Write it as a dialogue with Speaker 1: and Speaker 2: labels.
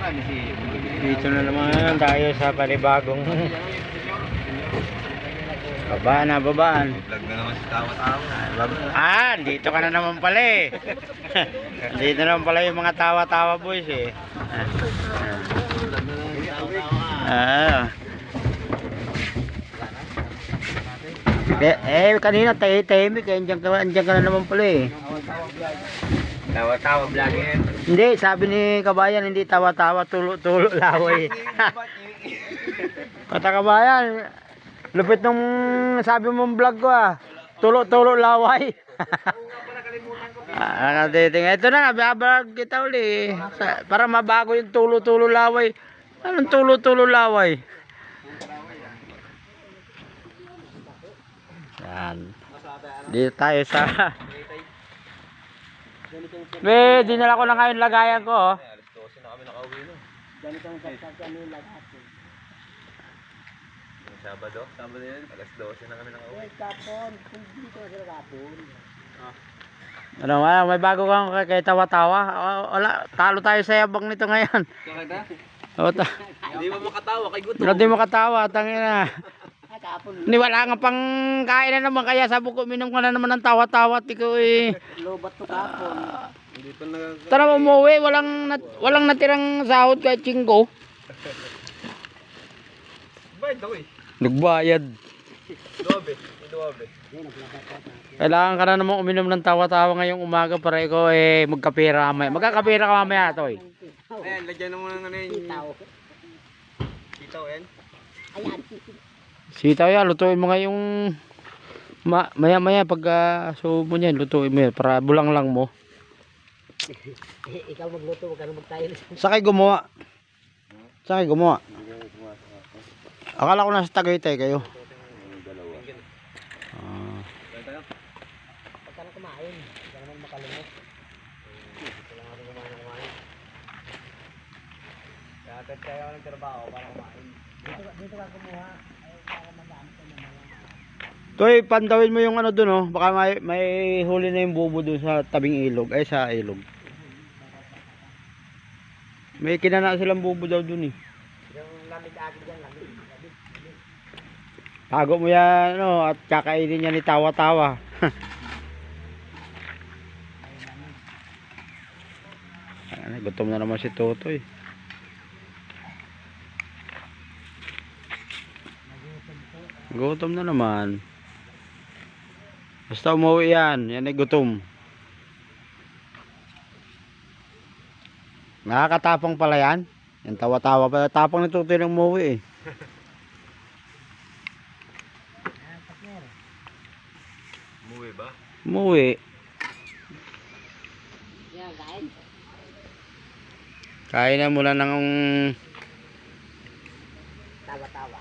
Speaker 1: Dito na naman tayo sa panibagong babaan.
Speaker 2: Vlog na naman si tawa-tawa.
Speaker 1: Dito ka na naman pala eh. Dito na naman pala yung mga tawa-tawa boys eh. Kanina tahimik eh. Andiyan ka na naman pala eh.
Speaker 2: Tawa-tawa vlogger.
Speaker 1: Hindi, sabi ni Kabayan hindi tawa-tawa, tulo-tulo laway. Kata Kabayan, lupit nung sabi mong vlog ko ah. Tulo-tulo laway. Ito na, bablog kita uli. Para mabago yung tulo-tulo laway. Anong tulo-tulo laway? Yan. Dito tayo sa dinala ko na ngayon lagayan ko oh.
Speaker 2: Alas 12 na kami nakauwi no.
Speaker 3: Ganitong kapag kami lahat.
Speaker 2: Sabado yun. Alas 12 na kami nakauwi.
Speaker 3: Kapon, hindi ko sila kapon.
Speaker 1: May bago kang kay tawa-tawa. Wala, talo tayo sa yabang nito ngayon.
Speaker 2: Hindi mo makatawa kay Guto.
Speaker 1: Hindi mo katawa, tangina.
Speaker 3: Kapon.
Speaker 1: Ni wala nga pang kain na naman kaya sabi ko minom ko na naman ng tawa-tawa tiko eh.
Speaker 3: Lobat to kapon.
Speaker 2: Hindi pa nag...
Speaker 1: Tara mo umuwi, walang natirang sahod kahit chinggo.
Speaker 2: Bayad ako eh.
Speaker 1: Nagbayad.
Speaker 2: Dobe.
Speaker 1: Kailangan ka na naman uminom ng tawa-tawa ngayong umaga para ikaw eh magkapira mamaya. Magkakapira ka mamaya toy.
Speaker 2: Ayan, lagyan mo ng ano yun.
Speaker 3: Tao.
Speaker 2: Sitaw yan.
Speaker 3: Ayan.
Speaker 1: Sitaw yan, lutuin mo ngayong maya-maya pag subo niyan, lutuin mo yan para bulang lang mo.
Speaker 3: Ikaw magluto, wag ka na magtayo.
Speaker 1: Sakay gumawa. Akala ko nasa Tagaytay kayo.
Speaker 3: Pag ka na kumain, wag ka naman makalimot. Kailangan natin kumain.
Speaker 2: Kaya tayo ng trabaho para kumain.
Speaker 3: Dito ka kumuha. Ayaw para magamit ka naman.
Speaker 1: Toy, pandawin mo yung ano dun oh. Baka may huli na yung bubo dun sa tabing ilog. Ay sa ilog. May kinana silang bubo daw dun eh.
Speaker 3: Yung lamig agad yan, lamig.
Speaker 1: Tago mo yan no, at kakainin niya ni tawa-tawa. Gutom na naman si Totoy. Gutom na naman. Basta umuwi yan ay gutom. Nakakatapang pala yan. Yan tawa-tawa pala. Tapang ni Totoy ng umuwi eh.
Speaker 2: Umuwi ba?
Speaker 1: Umuwi.
Speaker 3: Yan, kain.
Speaker 1: Kain na muna ng
Speaker 3: Tawa-tawa.